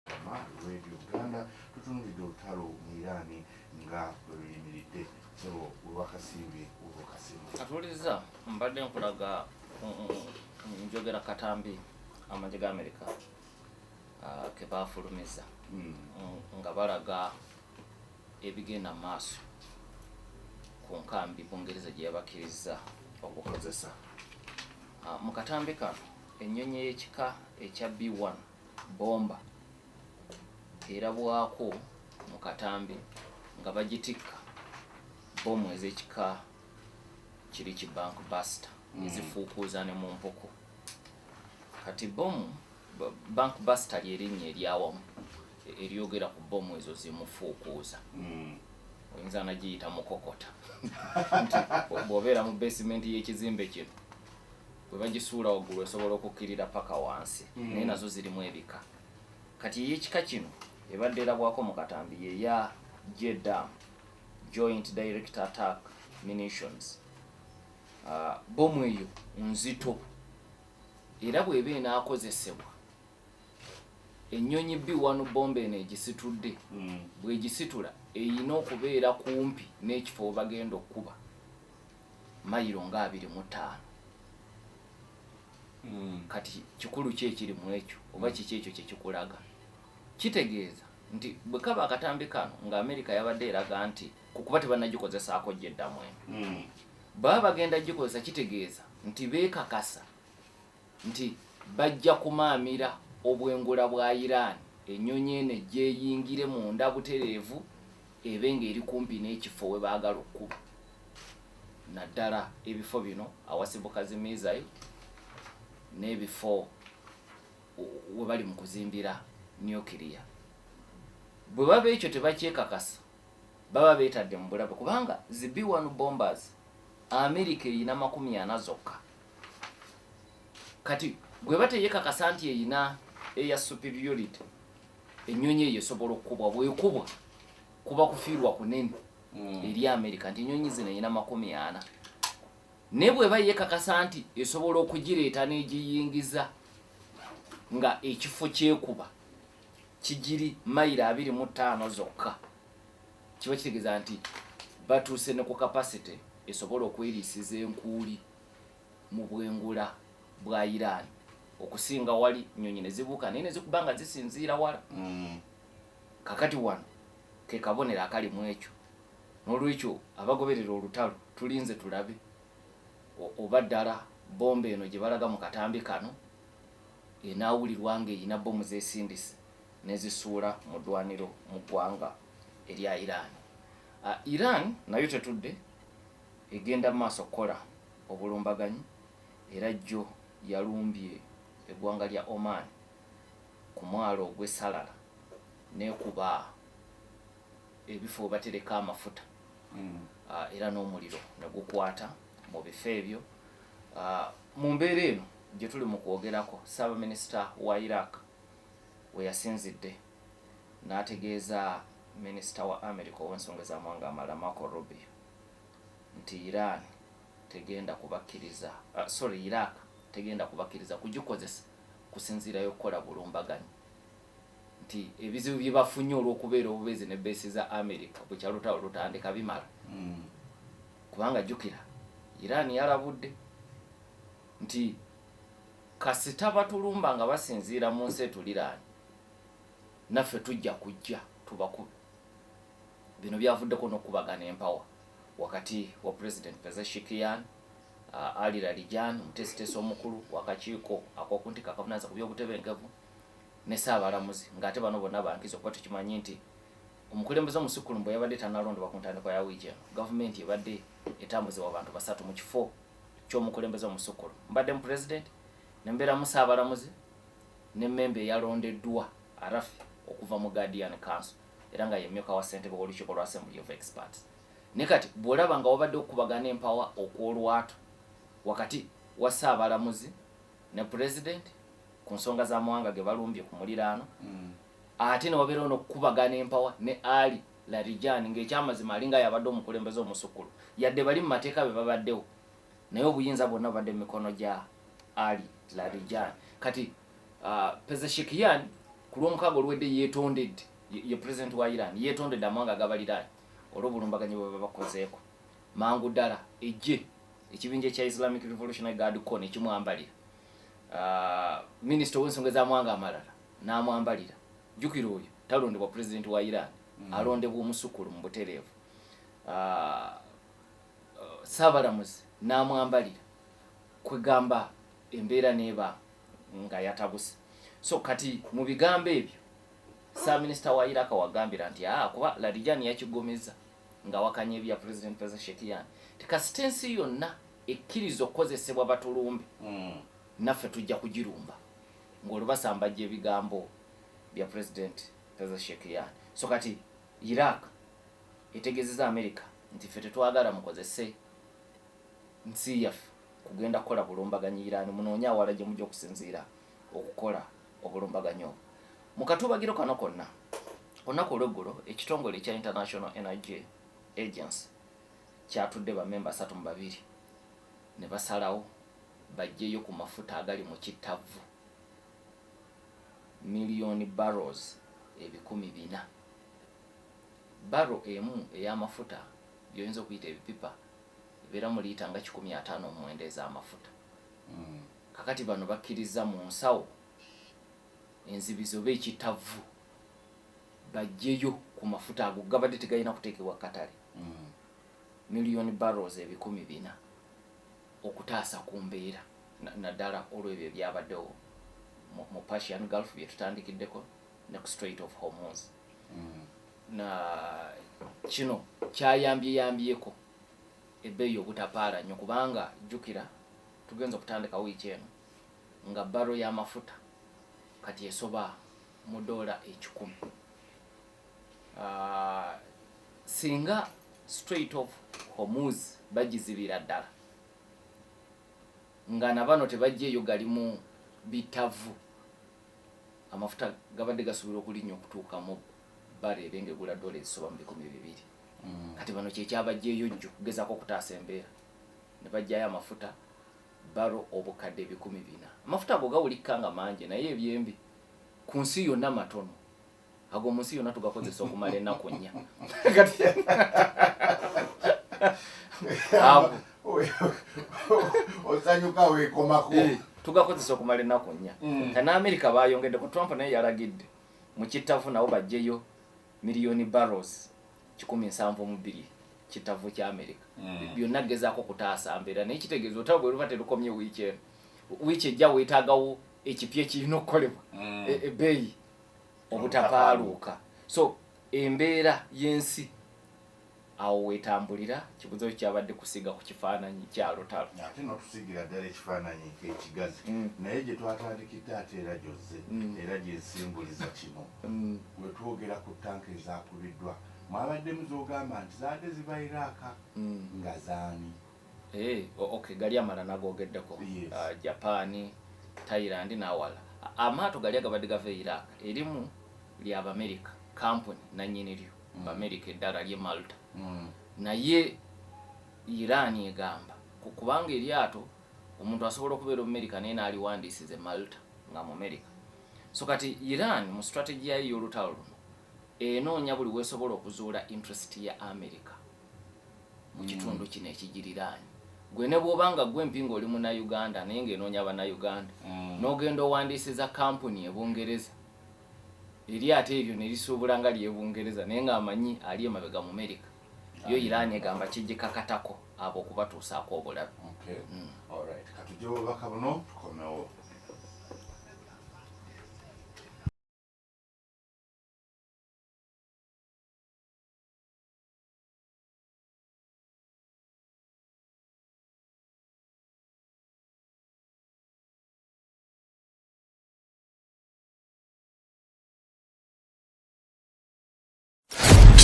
Radio Uganda tutunulidde olutalo mu Irani nga bwe luyimiridde sebo olwakasimbi olwokasimu atuliza mbadde nkulaga njogera katambi amagye ga America ke baafulumiza nga balaga ebigenda maaso ku nkambi Bungereza gye yabakkiriza okukozesa mu katambi kano ennyonyi y'ekika ekya B1 bomba erabwako mu katambi nga bagitikka bomu ez'ekika kiri ki bank buster ezifuukuuza ne mu mpoko kati bomu bank buster lyerinnya eryawamu eryogera ku bomu ezo zimufuukuuza oyinza nagiyita mukokota bw'obeera mu basement y'ekizimbe kino bwe bagisuula waggulu esobola okukkirira paka wansi naye nazo zirimu ebika kati ey'ekika kino ebadde erabwako mu katambi yeya JDAM Joint Direct Attack Munitions bomu eyo nzito era bw'eba enaakozesebwa ennyonyi B1 bomba eno egisitudde bw'egisitula eyina okubeera kumpi n'ekifo bagenda okkuba mayiro nga 25 kati kikulu ki ekiri mu ekyo oba kiki ekyo kyekikulaga kitegeeza nti bwe kaba akatambi kano nga America yabadde eraga nti kukuba tebannagikozesaako JDAM eno baba bagenda gikozesa kitegeeza nti beekakasa nti bajja kumaamira obwengula bwa Iran ennyonyi eno gyeyingire munda butereevu ebe ng'eri kumpi n'ekifo we baagala okkuba naddala ebifo bino awasibuka zimizayo n'ebifo we bali mu kuzimbira nuclear bwe baba ekyo tebakyekakasa baba beetadde mu bulabe kubanga zi B1 bombers America eyina 40 zokka kati gwe bateyekakasa nti eyina eya superiority ennyonyi eyo esobola okkubwa bwekubwa kuba kufiirwa kunene eri America nti ennyonyi zino eyina 40 naye bwe bayekakasa nti esobola okugireeta n'egiyingiza nga ekifo kyekuba kigiri mayiro 25 zokka kiba kitegeeza nti batuuse ne ku capacity esobola okweriisiza enkuuli mu bwengula bwa Iran okusinga wali nnyonyi ne zibuuka naye ne zikuba nga zisinziira wala kakati wano ke kabonero akali mu ekyo n'olwekyo abagoberera olutalo tulinze tulabe oba ddala bomba eno gye balaga mu katambi kano enaawulirwa ng'eyina bomu zeesindise nezisuula mu ddwaniro mu ggwanga erya Iran. Iran nayo tetudde egenda mu maaso kukola obulumbaganyi era jjo yalumbye eggwanga lya Oman ku mwalo ogw'Salala n'ekuba ebifo batereka amafuta era n'omuliro ne gukwata mu bifo ebyo mu mbeera eno gye tuli mu kwogerako Ssaabaminisita wa Iraq we yasinzidde n'ategeeza minisita wa America ow'ensonga ez'amawanga amalala Marco Rubio nti Iran tegenda kubakkiriza Iraq tegenda kubakkiriza kugikozesa kusinziirayo okukola bulumbaganyi nti ebizibu bye bafunye olw'okubeera obubeezi ne beesi za America bwe kyalutalo lutandika bimala kubanga jjukira Iran yalabudde nti kasita batulumba nga basinziira mu nsi etuliraanye naffe tujja kujja tubakube bino byavuddeko n'okubagana empawa wakati wa President Pezeshkian Ali Larijani omutesitesi omukulu wakakiiko ak'okuntikka akavunaanyizibwa ku by'obutebenkevu ne Ssaabalamuzi ng'ate bano bonna bankizo kuba tukimanyi nti omukulembeze omusukkulumu bwe yabadde tannalondebwa ku ntandikwa ya wiiki eno gavumenti ebadde etambuzibwa abantu 3 mu kifo ky'omukulembeze omusukkulumu mbadde mu President ne mbeeramu Ssaabalamuzi ne mmemba eyalondeddwa Arafi okuva mu Guardian Council era nga yemmyoka wa ssentebe w'olukiiko lwa Assembly of Experts ne kati bw'olaba nga wabadde okukubagana empawa okw'olwatu wakati wa Ssaabalamuzi ne President ku nsonga z'amawanga ge balumbye ku muliraano ate ne wabeerawo n'okukubagana empawa ne Ali Larijani ng'ekyamazima alinga yabadde omukulembeze omusukkulu yadde bali mu mateeka be babaddewo naye obuyinza bwonna bubadde mu mikono gya Ali Larijani kati Pezeshkian ku kulw'omukaaga olwedde yeetondedde ye president wa Iran yeetondedde amawanga agabaliraanye olw'obulumbaganyi bwe bakozeeko mangu ddala ejje ekibinja ekya Islamic Revolutionary Guard Corps ne kimwambalira minisita w'ensonga ez'amawanga amalala n'amwambalira jjukira oyo talondebwa president wa Iran alondebwa omusukulu mu butereevu Saabalamuzi n'amwambalira kwegamba embeera neeba nga yatabuse so kati mu bigambo ebyo Ssaabaminisita wa Iraq wagambira nti kuba Larijani yakigomeza nga wakanya ebya President Pezeshkian tikasitensi yonna ekkiriza okukozesebwa batulumbe naffe tujja kugirumba ng'olubasambajja ebigambo bya President Pezeshkian so kati Iraq etegezeza America nti ffe tetwagala mukozese nsi yaffe kugenda kukola bulumbaganyi Iran munoonya awala gye mujja okusinziira okukola obulumbaganyi obwo mu katubagiro kano konna olunaku olweggulo ekitongole ekya International Energy Agency kyatudde bamemba 32 ne basalawo bajjeyo ku mafuta agali mu kitavu miliyoni barrels 400 baro emu ey'amafuta byoyinza okuyita ebipipa ebeera mu liita nga 150 ez'amafuta kakati bano bakkiriza mu nsawo enzibizo b'ekitavu bajjeyo ku mafuta ago gabadde tegalina kuteekebwa katale miliyoni barrels 400 okutaasa ku mbeera naddala olw'ebyo byabaddewo mu Persian Gulf bye tutandikiddeko ne ku Strait of Hormuz na kino kyayambyeko ebbeeyi obutapaala nnyo kubanga jjukira tugenza okutandika wiiki eno nga baro y'amafuta kati esoba mu $100. Singa Strait of Hormuz bagizibira ddala nga nabano tebajjeeyo galimu bitavu amafuta gabadde gasobola okulinnya okutuuka mu baro ebengegula $2 ezisoba mu 200 kati bano kyekyabajjeeyo jjo kugezaako okutaasa embeera ne bajjayo amafuta baro obukadde 400 amafuta ago gawulikka nga mangi naye ebyembi ku nsi yonna matono ago mu nsi yonna tugakozesa okumala ennaku 4 osanyuka weekomako tugakozesa okumala ennaku 4 kana America bayongedde ku Trump naye yalagidde mu kitavu nawo bajjeyo miliyoni barrels 172 kitavu kya America byonna gezaako kutaasa mbeera naye kitegeeza otaba bwe luba terukomye wiiki ejja weetaagawo ekipya ekirina okukolebwa ebbeeyi obutapaaluuka so embeera y'ensi awo weetambulira kibuzo kyabadde kusiga ku kifaananyi kya lutalo ate n'otusigira ddala ekifaananyi ekigazi naye gye twatandikidde ate era gyozze era gyensimbuliza kino bwe twogera ku tanka ezakubiddwa mwabaddemu z'ogamba nti zaadde ziba Iraaka nga zaani okay gali amala nagogeddeko Japan Thailand n'awala amaato gali agabadde gava Iraq erimu ly'Abamerika company nannyiniryo America eddala ly'e Malta naye Iran egamba kubanga eryato omuntu asobola okubeera mu America naye n'aliwandiisize Malta nga mu America so kati Iran mu strategy yayo y'olutalo luno enoonya buli weesobola okuzuula interest ya America mu kitundu kino ekigiriraanye gwe ne bw'obanga gwe mpinga oli muna Uganda naye ng'enoonya Bannayuganda n'ogenda owandiisiza kampuni e Bungereza eryato eryo ne lisuubula nga ly'Ebungereza naye ng'amanyi ali emabega mu America yo Iran egamba kigikakatako abo okubatuusaako obulabe katujje obubaka buno tukomewo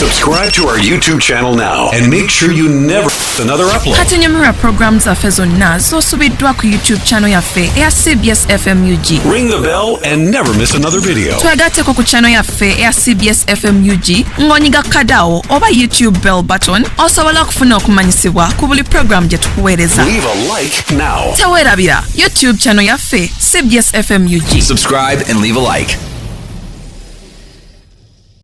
Subscribe to our YouTube channel now and make sure you never miss another upload. Katunyamira programs zaffe zonna z'osubiddwa ku YouTube channel yaffe eya CBS FM UG. Ring the bell and never miss another video. Twagatteko ku channel yaffe eya CBS FM UG ng'onyiga kadawo oba YouTube bell button osobola okufuna okumanyisibwa ku buli program gye tukuweereza. Leave a like now. Teweerabira YouTube channel yaffe CBS FM UG. Subscribe and leave a like.